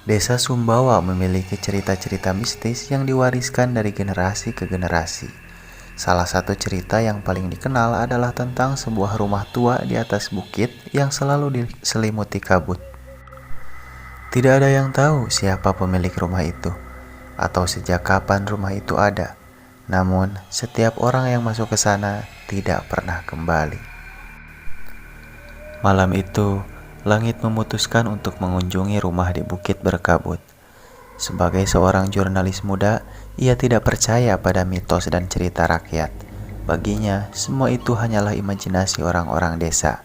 Desa Sumbawa memiliki cerita-cerita mistis yang diwariskan dari generasi ke generasi. Salah satu cerita yang paling dikenal adalah tentang sebuah rumah tua di atas bukit yang selalu diselimuti kabut. Tidak ada yang tahu siapa pemilik rumah itu, atau sejak kapan rumah itu ada. Namun, setiap orang yang masuk ke sana tidak pernah kembali. Malam itu, langit memutuskan untuk mengunjungi rumah di bukit berkabut. Sebagai seorang jurnalis muda, ia tidak percaya pada mitos dan cerita rakyat. Baginya, semua itu hanyalah imajinasi orang-orang desa.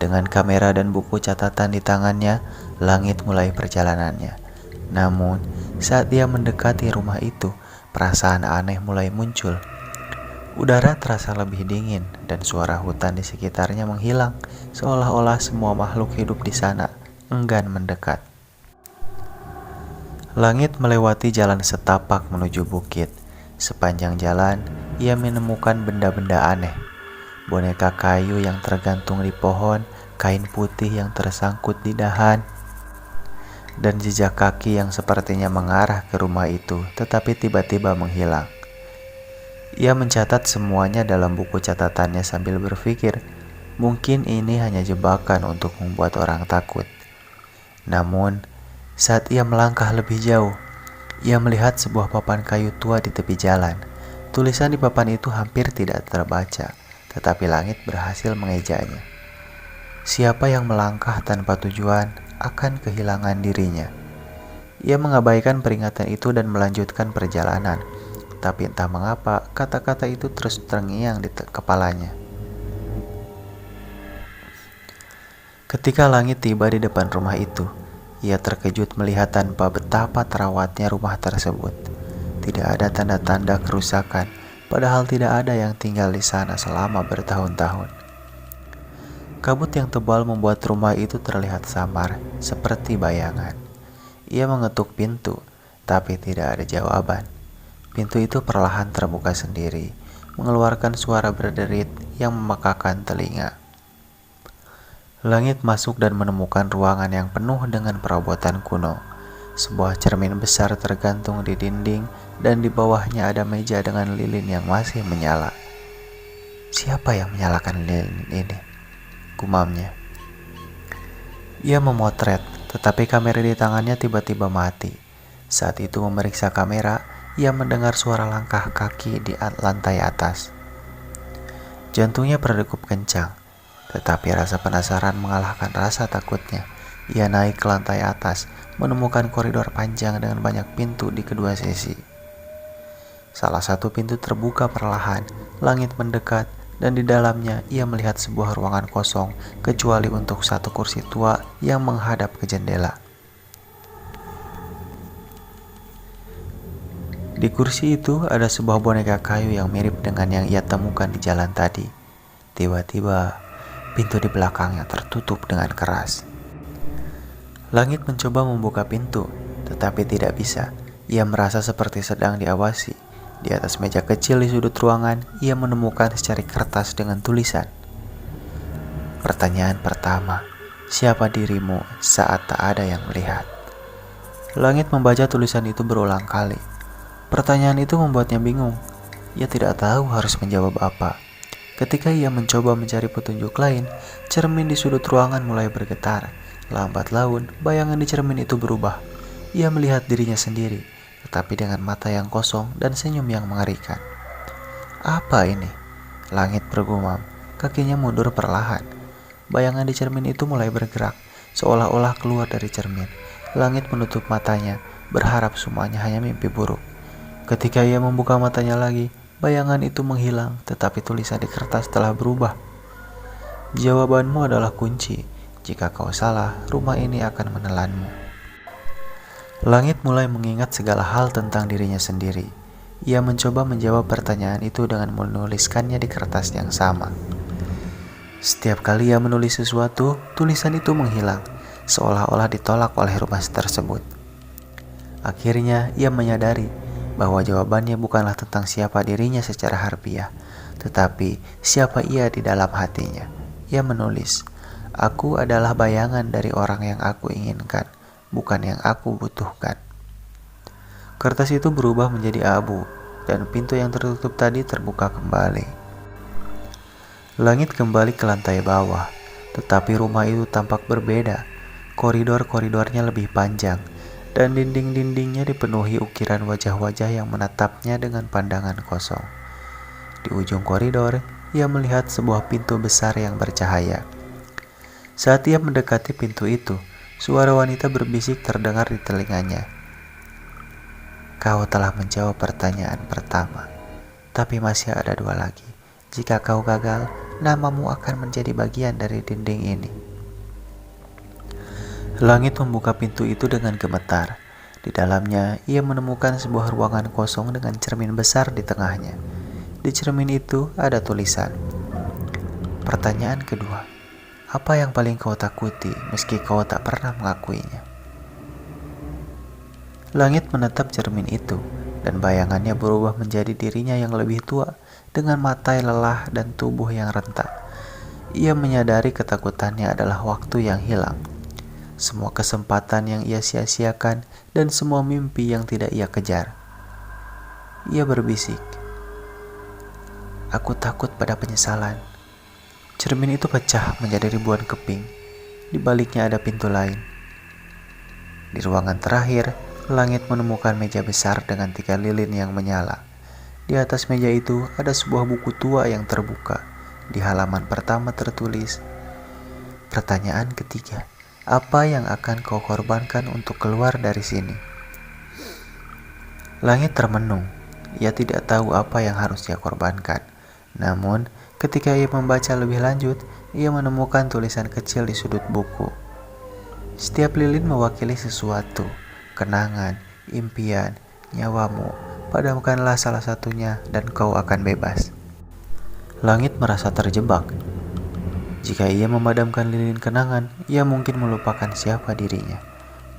Dengan kamera dan buku catatan di tangannya, langit mulai perjalanannya. Namun, saat dia mendekati rumah itu, perasaan aneh mulai muncul. Udara terasa lebih dingin dan suara hutan di sekitarnya menghilang, seolah-olah semua makhluk hidup di sana enggan mendekat. Langit melewati jalan setapak menuju bukit. Sepanjang jalan, ia menemukan benda-benda aneh. Boneka kayu yang tergantung di pohon, kain putih yang tersangkut di dahan, dan jejak kaki yang sepertinya mengarah ke rumah itu, tetapi tiba-tiba menghilang. Ia mencatat semuanya dalam buku catatannya sambil berpikir, mungkin ini hanya jebakan untuk membuat orang takut. Namun, saat ia melangkah lebih jauh, ia melihat sebuah papan kayu tua di tepi jalan. Tulisan di papan itu hampir tidak terbaca, tetapi langit berhasil mengejanya. Siapa yang melangkah tanpa tujuan akan kehilangan dirinya. Ia mengabaikan peringatan itu dan melanjutkan perjalanan. Tapi entah mengapa, kata-kata itu terus terngiang di kepalanya. Ketika langit tiba di depan rumah itu, ia terkejut melihat tanpa betapa terawatnya rumah tersebut. Tidak ada tanda-tanda kerusakan, padahal tidak ada yang tinggal di sana selama bertahun-tahun. Kabut yang tebal membuat rumah itu terlihat samar, seperti bayangan. Ia mengetuk pintu, tapi tidak ada jawaban. Pintu itu perlahan terbuka sendiri, mengeluarkan suara berderit yang memekakan telinga. Langit masuk dan menemukan ruangan yang penuh dengan perabotan kuno. Sebuah cermin besar tergantung di dinding dan di bawahnya ada meja dengan lilin yang masih menyala. Siapa yang menyalakan lilin ini? Gumamnya. Ia memotret, tetapi kamera di tangannya tiba-tiba mati. Saat itu memeriksa kamera, ia mendengar suara langkah kaki di lantai atas. Jantungnya berdegup kencang. Tetapi rasa penasaran mengalahkan rasa takutnya. Ia naik ke lantai atas, menemukan koridor panjang dengan banyak pintu di kedua sisi. Salah satu pintu terbuka perlahan, langit mendekat, dan di dalamnya ia melihat sebuah ruangan kosong, kecuali untuk satu kursi tua yang menghadap ke jendela. Di kursi itu ada sebuah boneka kayu yang mirip dengan yang ia temukan di jalan tadi. Tiba-tiba, pintu di belakangnya tertutup dengan keras. Langit mencoba membuka pintu, tetapi tidak bisa. Ia merasa seperti sedang diawasi. Di atas meja kecil di sudut ruangan, ia menemukan secari kertas dengan tulisan. Pertanyaan pertama, siapa dirimu saat tak ada yang melihat? Langit membaca tulisan itu berulang kali. Pertanyaan itu membuatnya bingung. Ia tidak tahu harus menjawab apa. Ketika ia mencoba mencari petunjuk lain, cermin di sudut ruangan mulai bergetar. Lambat laun, bayangan di cermin itu berubah. Ia melihat dirinya sendiri, tetapi dengan mata yang kosong dan senyum yang mengerikan. Apa ini? Langit bergumam, kakinya mundur perlahan. Bayangan di cermin itu mulai bergerak, seolah-olah keluar dari cermin. Langit menutup matanya, berharap semuanya hanya mimpi buruk. Ketika ia membuka matanya lagi, bayangan itu menghilang, tetapi tulisan di kertas telah berubah. Jawabanmu adalah kunci. Jika kau salah, rumah ini akan menelanmu. Langit mulai mengingat segala hal tentang dirinya sendiri. Ia mencoba menjawab pertanyaan itu dengan menuliskannya di kertas yang sama. Setiap kali ia menulis sesuatu, tulisan itu menghilang, seolah-olah ditolak oleh rumah tersebut. Akhirnya, ia menyadari bahwa jawabannya bukanlah tentang siapa dirinya secara harfiah, tetapi siapa ia di dalam hatinya. Ia menulis, "Aku adalah bayangan dari orang yang aku inginkan, bukan yang aku butuhkan. Kertas itu berubah menjadi abu, dan pintu yang tertutup tadi terbuka kembali. Langit kembali ke lantai bawah, tetapi rumah itu tampak berbeda. Koridor-koridornya lebih panjang, dan dinding-dindingnya dipenuhi ukiran wajah-wajah yang menatapnya dengan pandangan kosong. Di ujung koridor, ia melihat sebuah pintu besar yang bercahaya. Saat ia mendekati pintu itu, suara wanita berbisik terdengar di telinganya. Kau telah menjawab pertanyaan pertama, tapi masih ada 2 lagi. Jika kau gagal, namamu akan menjadi bagian dari dinding ini. Langit membuka pintu itu dengan gemetar. Di dalamnya, ia menemukan sebuah ruangan kosong dengan cermin besar di tengahnya. Di cermin itu ada tulisan. Pertanyaan kedua, apa yang paling kau takuti meski kau tak pernah mengakuinya? Langit menatap cermin itu, dan bayangannya berubah menjadi dirinya yang lebih tua, dengan mata yang lelah dan tubuh yang rentak. Ia menyadari ketakutannya adalah waktu yang hilang, semua kesempatan yang ia sia-siakan, dan semua mimpi yang tidak ia kejar. Ia berbisik, "Aku takut pada penyesalan." Cermin itu pecah menjadi ribuan keping. Di baliknya ada pintu lain. Di ruangan terakhir, Langit menemukan meja besar dengan 3 lilin yang menyala. Di atas meja itu ada sebuah buku tua yang terbuka. Di halaman pertama tertulis, pertanyaan ketiga, apa yang akan kau korbankan untuk keluar dari sini? Langit termenung. Ia tidak tahu apa yang harus ia korbankan. Namun, ketika ia membaca lebih lanjut, ia menemukan tulisan kecil di sudut buku. Setiap lilin mewakili sesuatu. Kenangan, impian, nyawamu, padamkanlah salah satunya dan kau akan bebas. Langit merasa terjebak. Jika ia memadamkan lilin kenangan, ia mungkin melupakan siapa dirinya.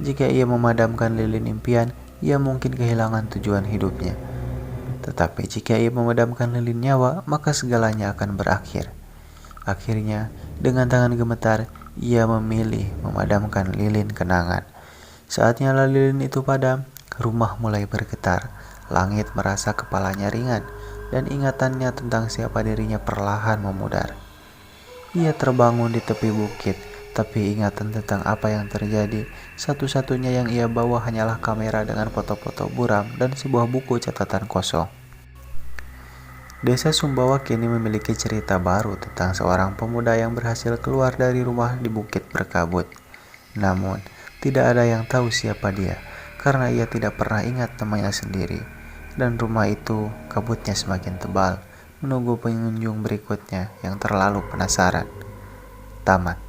Jika ia memadamkan lilin impian, ia mungkin kehilangan tujuan hidupnya. Tetapi jika ia memadamkan lilin nyawa, maka segalanya akan berakhir. Akhirnya, dengan tangan gemetar, ia memilih memadamkan lilin kenangan. Saat nyala lilin itu padam, rumah mulai bergetar. Langit merasa kepalanya ringan, dan ingatannya tentang siapa dirinya perlahan memudar. Ia terbangun di tepi bukit, tapi ingatan tentang apa yang terjadi, satu-satunya yang ia bawa hanyalah kamera dengan foto-foto buram dan sebuah buku catatan kosong. Desa Sumbawa kini memiliki cerita baru tentang seorang pemuda yang berhasil keluar dari rumah di bukit berkabut. Namun, tidak ada yang tahu siapa dia, karena ia tidak pernah ingat namanya sendiri. Dan rumah itu kabutnya semakin tebal, menunggu pengunjung berikutnya yang terlalu penasaran. Tamat.